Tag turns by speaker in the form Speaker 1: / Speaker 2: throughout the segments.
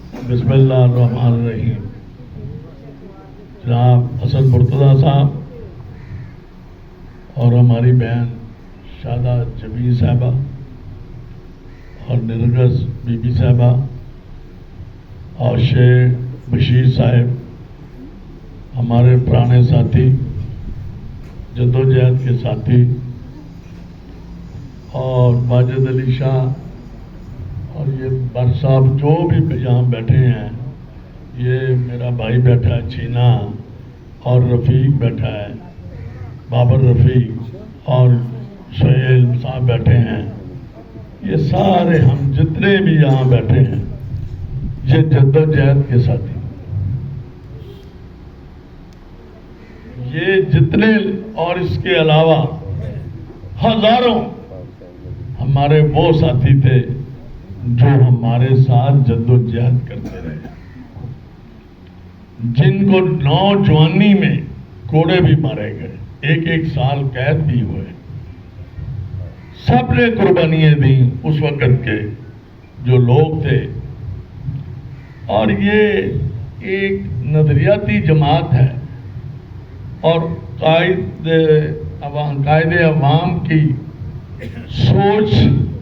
Speaker 1: بسم اللہ الرحمن الرحیم. جناب حسن مرتضیٰ صاحب اور ہماری بہن شادہ جمیل صاحبہ اور نرگس بی بی صاحبہ اور شیخ بشیر صاحب ہمارے پرانے ساتھی جدوجہد کے ساتھی اور ماجد علی شاہ اور یہ بر صاحب جو بھی یہاں بیٹھے ہیں، یہ میرا بھائی بیٹھا ہے چینا اور رفیق بیٹھا ہے بابر رفیق اور سہیل صاحب بیٹھے ہیں، یہ سارے ہم جتنے بھی یہاں بیٹھے ہیں یہ جدوجہد کے ساتھی، یہ جتنے اور اس کے علاوہ ہزاروں ہمارے وہ ساتھی تھے جو ہمارے ساتھ جدوجہد کرتے رہے، جن کو نوجوانی میں کوڑے بھی مارے گئے، ایک سال قید بھی ہوئے، سب نے قربانیاں دیں اس وقت کے جو لوگ تھے. اور یہ ایک نظریاتی جماعت ہے اور قائد عوام کی سوچ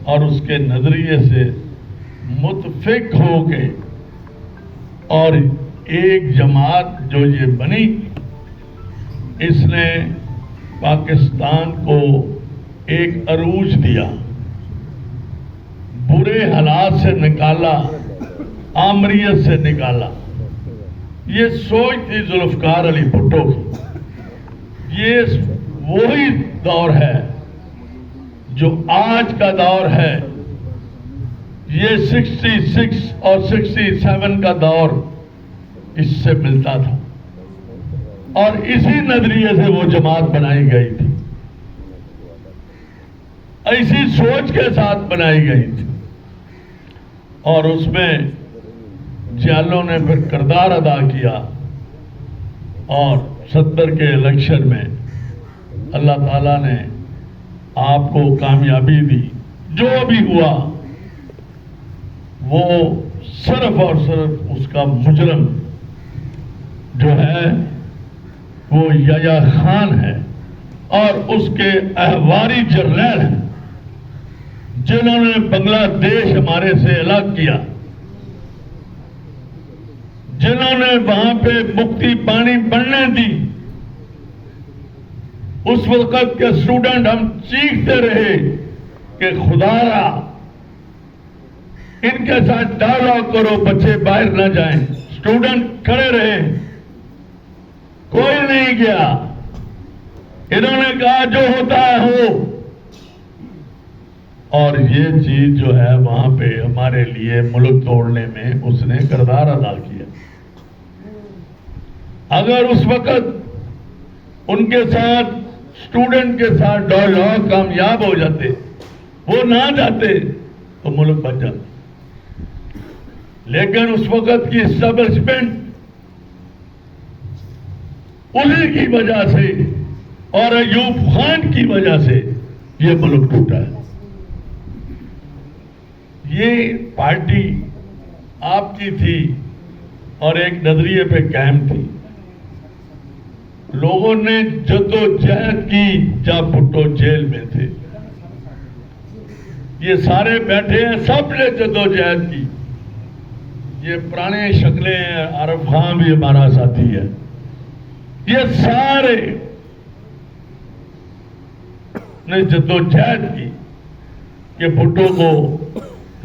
Speaker 1: اور اس کے نظریے سے متفق ہو کے اور ایک جماعت جو یہ بنی، اس نے پاکستان کو ایک عروج دیا، برے حالات سے نکالا، آمریت سے نکالا. یہ سوچ تھی ذوالفقار علی بھٹو کی. یہ وہی دور ہے جو آج کا دور ہے. یہ 66 اور 67 کا دور اس سے ملتا تھا اور اسی نظریے سے وہ جماعت بنائی گئی تھی، ایسی سوچ کے ساتھ بنائی گئی تھی. اور اس میں جیالوں نے پھر کردار ادا کیا اور 70 کے الیکشن میں اللہ تعالیٰ نے آپ کو کامیابی دی. جو بھی ہوا وہ صرف اور صرف اس کا مجرم جو ہے وہ یحییٰ خان ہے اور اس کے احواری جرنیل ہیں جنہوں نے بنگلہ دیش ہمارے سے الگ کیا، جنہوں نے وہاں پہ مکتی پانی بڑھنے دی. اس وقت کے اسٹوڈنٹ ہم چیختے رہے کہ خدا را ان کے ساتھ ڈائیلاگ کرو، بچے باہر نہ جائیں. اسٹوڈنٹ کھڑے رہے، کوئی نہیں گیا. انہوں نے کہا جو ہوتا ہے ہو. اور یہ چیز جو ہے وہاں پہ ہمارے لیے ملک توڑنے میں اس نے کردار ادا کیا. اگر اس وقت ان کے ساتھ اسٹوڈنٹ کے ساتھ ڈائیلاگ کامیاب ہو جاتے، وہ نہ جاتے تو ملک بچ جاتا. لیکن اس وقت کی اسٹیبلشمنٹ انہی کی وجہ سے اور ایوب خان کی وجہ سے یہ ملک ٹوٹا ہے. یہ پارٹی آپ کی تھی اور ایک نظریے پہ قائم تھی. لوگوں نے جدوجہد کی جب بھٹو جیل میں تھے. یہ سارے بیٹھے ہیں، سب نے جدوجہد کی. یہ پرانے شکلیں ہیں، عارف خان بھی ہمارا ساتھی ہے. یہ سارے نے جدوجہد کی کہ بھٹو کو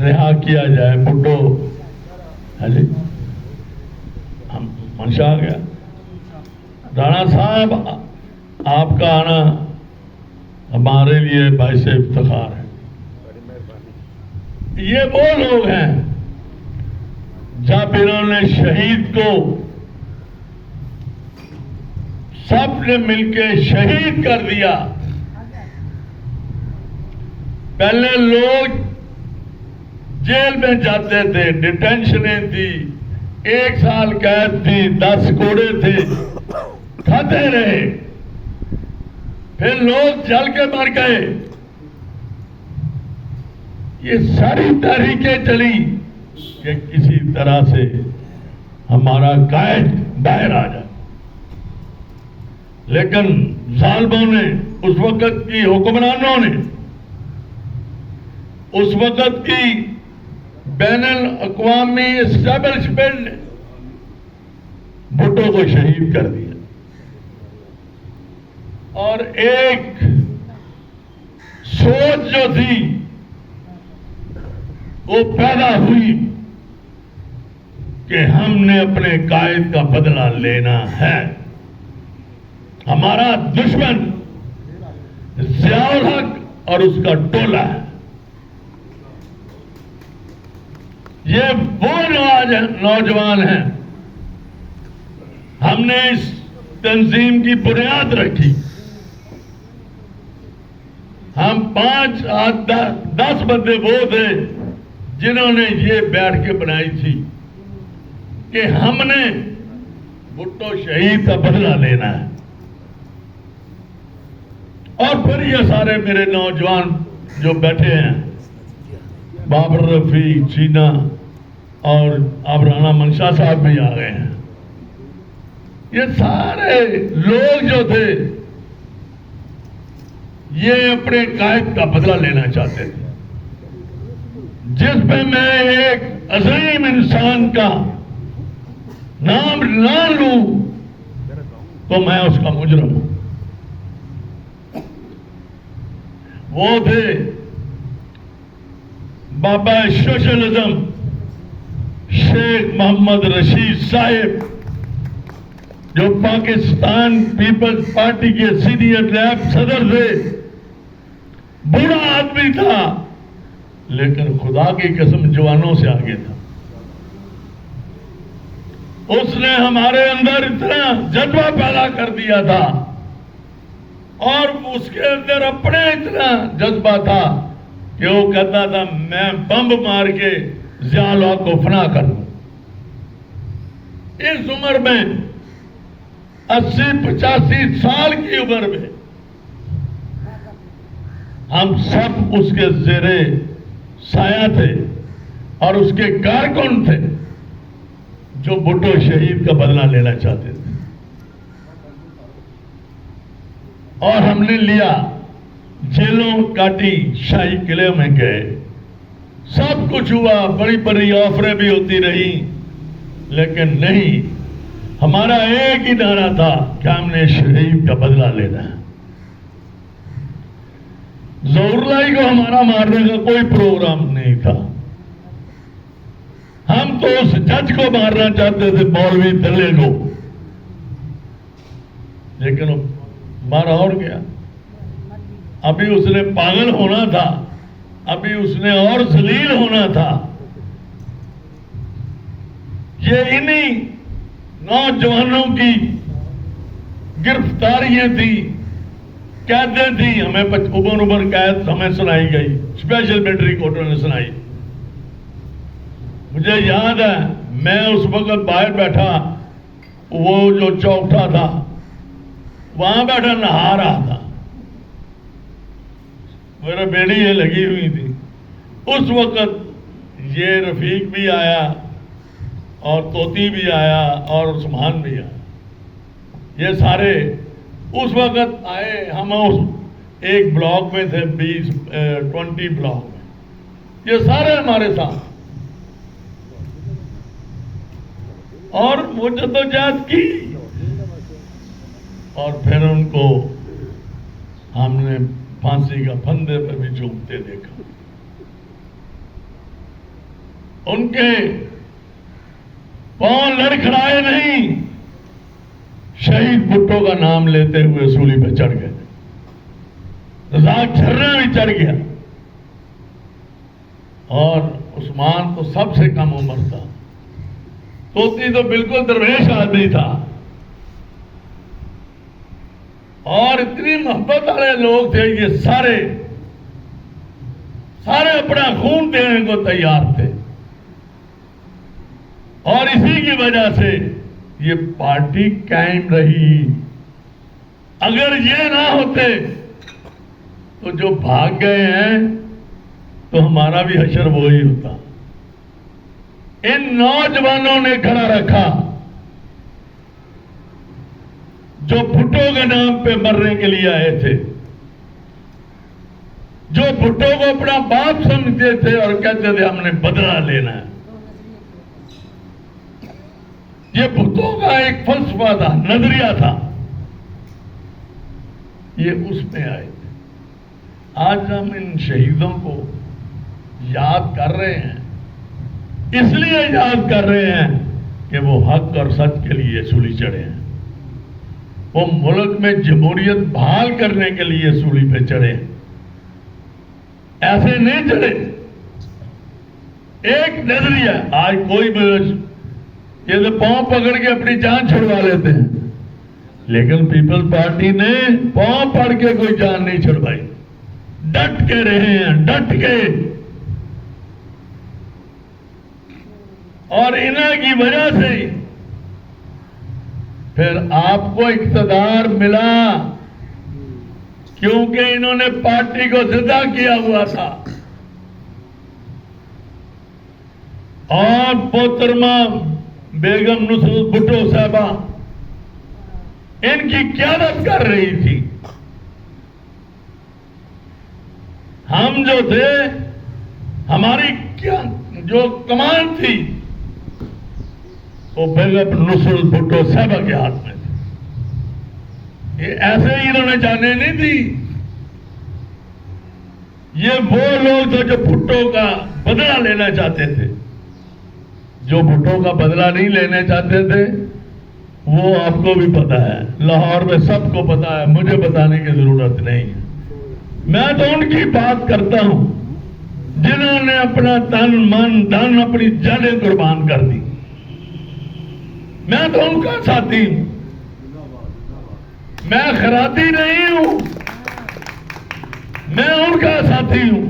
Speaker 1: رہا کیا جائے. بھٹو ہم منشا آ گیا. رانا صاحب آپ کا آنا ہمارے لیے باعث افتخار ہے. یہ وہ لوگ ہیں جب انہوں نے شہید کو سب نے مل کے شہید کر دیا. پہلے لوگ جیل میں جاتے تھے، ڈیٹینشنیں تھی، 1 سال قید تھی، 10 کوڑے تھے، کھاتے رہے. پھر لوگ جل کے مر گئے. یہ ساری تحریکیں چلی، کہ کسی طرح سے ہمارا قائد باہر آ جائے، لیکن ظالموں نے، اس وقت کی حکمرانوں نے، اس وقت کی بین الاقوامی اسٹیبلشمنٹ نے بھٹو کو شہید کر دیا، اور ایک سوچ جو تھی وہ پیدا ہوئی کہ ہم نے اپنے قائد کا بدلہ لینا ہے۔ ہمارا دشمن ضیاء الحق اور اس کا ٹولہ ہے۔ یہ وہ نوجوان ہیں، ہم نے اس تنظیم کی بنیاد رکھی، ہم 5-10 بندے وہ تھے جنہوں نے یہ بیٹھ کے بنائی تھی کہ ہم نے بھٹو شہید کا بدلہ لینا ہے۔ اور پھر یہ سارے میرے نوجوان جو بیٹھے ہیں، بابر رفیع، چینا اور اب رانا منشا صاحب بھی آ گئے ہیں، یہ سارے لوگ جو تھے یہ اپنے قائد کا بدلہ لینا چاہتے تھے، جس پہ میں ایک عظیم انسان کا نام نہ لوں تو میں اس کا مجرم ہوں۔ وہ تھے بابا سوشلزم شیخ محمد رشید صاحب، جو پاکستان پیپلز پارٹی کے سینئر نیب صدر تھے، بوڑھا آدمی تھا لیکن خدا کی قسم جوانوں سے آگے تھا۔ اس نے ہمارے اندر اتنا جذبہ پیدا کر دیا تھا، اور اس کے اندر اپنے اتنا جذبہ تھا کہ وہ کہتا تھا میں بم مار کے ضیاء الحق کو فنا کر دوں۔ اس عمر میں 80-85 سال کی عمر میں ہم سب اس کے زیر سایہ تھے اور اس کے کارکن تھے جو بھٹو شہید کا بدلہ لینا چاہتے تھے، اور ہم نے لیا، جیلوں کاٹی، شاہی قلعے میں گئے، سب کچھ ہوا، بڑی بڑی آفریں بھی ہوتی رہی، لیکن نہیں، ہمارا ایک ہی نعرہ تھا کہ ہم نے شہید کا بدلہ لینا ہے۔ ظہور اللہ کو ہمارا مارنے کا کوئی پروگرام نہیں تھا، ہم تو اس جج کو مارنا چاہتے تھے، مولوی دلے کو، لیکن مارا اور گیا۔ ابھی اس نے پاگل ہونا تھا، ابھی اس نے اور ذلیل ہونا تھا۔ یہ انہی نوجوانوں کی گرفتاریاں تھیں، قیدیں تھیں، ہمیں عمر قید ہمیں سنائی گئی، اسپیشل ملٹری کورٹوں نے سنائی۔ مجھے یاد ہے میں اس وقت باہر بیٹھا، وہ جو چوکٹا تھا وہاں بیٹھا نہا رہا تھا، میرا بیڑی یہ لگی ہوئی تھی۔ اس وقت یہ رفیق بھی آیا اور طوطی بھی آیا اور عثمان بھی آیا، یہ سارے اس وقت آئے۔ ہم ایک بلاک میں تھے، 20 بلاک میں، یہ سارے ہمارے ساتھ، اور وہ جدوجہد کی، اور پھر ان کو ہم نے پھانسی کا پھندے پر بھی چومتے دیکھا۔ ان کے پاؤں لڑکھڑائے نہیں، شہید بھٹو کا نام لیتے ہوئے سولی پہ چڑھ گئے۔ رزاق جھرنا بھی چڑھ گیا، اور عثمان تو سب سے کم عمر تھا، طوطی تو بالکل درویش آدمی تھا، اور اتنی محبت والے لوگ تھے، یہ سارے اپنا خون دینے کو تیار تھے، اور اسی کی وجہ سے یہ پارٹی قائم رہی۔ اگر یہ نہ ہوتے تو جو بھاگ گئے ہیں تو ہمارا بھی حشر وہی ہوتا۔ ان نوجوانوں نے کھڑا رکھا جو بھٹو کے نام پہ مرنے کے لیے آئے تھے، جو بھٹو کو اپنا باپ سمجھتے تھے اور کہتے تھے ہم نے بدلہ لینا ہے۔ یہ بھٹو کا ایک فلسفہ تھا، نظریہ تھا، یہ اس میں آئے تھے۔ آج ہم ان شہیدوں کو یاد کر رہے ہیں، اس لیے یاد کر رہے ہیں کہ وہ حق اور سچ کے لیے سولی چڑھے ہیں، وہ ملک میں جمہوریت بحال کرنے کے لیے سولی پہ چڑھے ہیں، ایسے نہیں چڑھے۔ ایک نظریہ، آج کوئی یہ تو پاؤں پکڑ کے اپنی جان چھڑوا لیتے ہیں، لیکن پیپلز پارٹی نے پاؤں پڑ کے کوئی جان نہیں چھڑوائی، ڈٹ کے رہے ہیں، ڈٹ کے۔ اور انہیں کی وجہ سے پھر آپ کو اقتدار ملا، کیونکہ انہوں نے پارٹی کو زندہ کیا ہوا تھا۔ اور محترمہ بیگم نصرت بھٹو صاحبہ ان کی قیادت کر رہی تھی۔ ہم جو تھے، ہماری جو کمان تھی وہ بیگم نصرت بھٹو صاحبہ کے ہاتھ میں تھی۔ یہ ایسے ہی انہوں نے جانے نہیں دی۔ یہ وہ لوگ تھے جو بھٹو کا بدلہ لینا چاہتے تھے۔ جو بھٹو کا بدلہ نہیں لینے چاہتے تھے وہ آپ کو بھی پتا ہے، لاہور میں سب کو پتا ہے، مجھے بتانے کی ضرورت نہیں ہے۔ میں تو ان کی بات کرتا ہوں جنہوں نے اپنا تن من دھن اپنی جانیں قربان کر دی۔ میں تو ان کا ساتھی ہوں، میں خراتی نہیں ہوں، میں ان کا ساتھی ہوں۔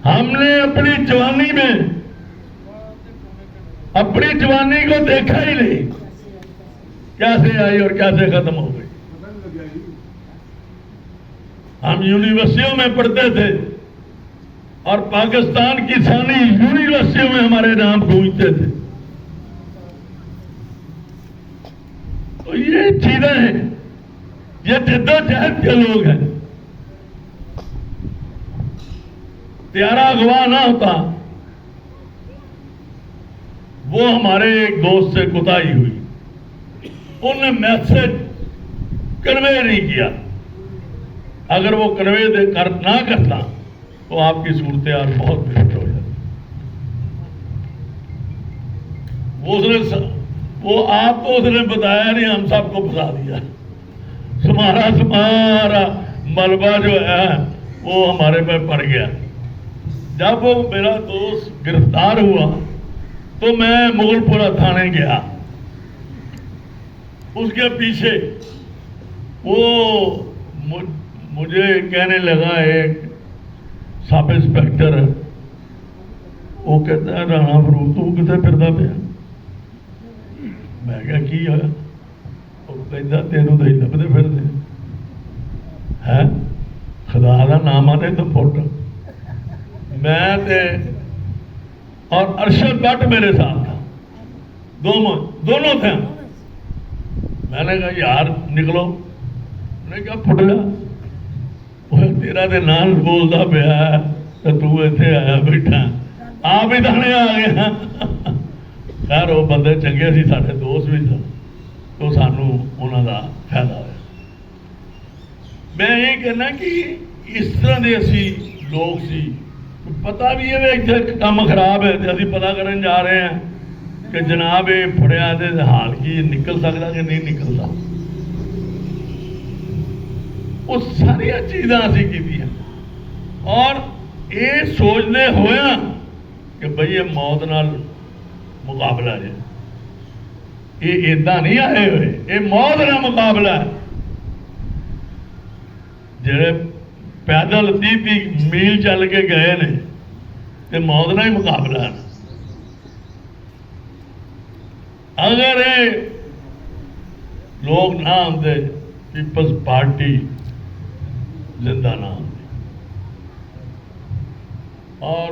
Speaker 1: ہم نے اپنی جوانی میں اپنی جوانی کو دیکھا ہی نہیں، کیسے آئی اور کیسے ختم ہو گئی۔ ہم یونیورسٹیوں میں پڑھتے تھے اور پاکستان کی ساری یونیورسٹیوں میں ہمارے نام گونجتے تھے۔ تو یہ چیزیں ہیں، یہ جدوجہد کے لوگ ہیں۔ تیارا اغوا نہ ہوتا، وہ ہمارے ایک دوست سے کوتاہی ہوئی، انہوں نے میسج کنوے نہیں کیا۔ اگر وہ کنوے نہ کرتا تو آپ کی صورتحال بہت بہتر ہو جاتی۔ وہ آپ کو اس نے بتایا نہیں، ہم سب کو بتا دیا۔ سمارا ملبہ جو ہے وہ ہمارے پہ پڑ گیا۔ جب وہ میرا دوست گرفتار ہوا تو میں مغل پورہ تھانے گیا، اس کے پیچھے وہ مجھے کہنے لگا، ایک سب انسپیکٹر ہے، وہ کہتا ہے رانا فروخ تو کتنے پھردا پیا؟ میں کہا کی ہے؟ وہ کہتا تینوں تو لبتے پھرتے ہے، خدا کا نام آنے تو فوٹ۔ میں اور ارشد بٹ میرے ساتھ تھا، دونوں تھے۔ میں نے کہا یار نکلو، نے کہا پھٹ جا، تیرا تو نام بولتا پیا تو اتنے آیا بیٹھا، آپ ہی تھانے آ گیا۔ خیر وہ بندے چنگے سی، سارے دوست بھی سن، تو سانوں انہوں کا فائدہ ہوا۔ میں یہ کہنا کہ اس طرح کے اسی لوگ سی، پتا بھی ہے اتنے کام خراب ہے، ابھی پتا کرن جا رہے ہیں کہ جناب یہ پھڑیا حال کی نکل سکتا کہ نہیں نکلتا۔ وہ ساری چیزاں اسی کی ہیں، اور یہ سوچنے ہویا کہ بھئی یہ موت نال مقابلہ ہے، یہ ایدا نہیں آئے ہوئے، یہ موت نال مقابلہ ہے۔ جڑے پیدل 30 میل چل کے گئے نے تے موت نال ہی مقابلہ ہے۔ اگر یہ لوگ نہ آتے، پیپلز پارٹی زندہ نہ آتی۔ اور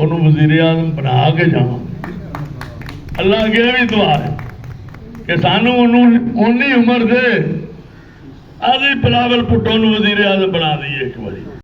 Speaker 1: ਉਹਨੂੰ ਵਜ਼ੀਰ ਆਜ਼ਮ ਬਣਾ ਕੇ ਜਾਵਾਂ। ਅੱਲਾ ਅੱਗੇ ਵੀ ਦੁਆ ਹੈ ਕਿ ਸਾਨੂੰ ਉਹਨੂੰ ਉਨੀ ਉਮਰ ਦੇ ਅਸੀਂ ਬਿਲਾਵਲ ਭੁੱਟੋ ਨੂੰ ਵਜ਼ੀਰ ਆਜ਼ਮ ਬਣਾ ਦਈਏ ਇੱਕ ਵਾਰੀ।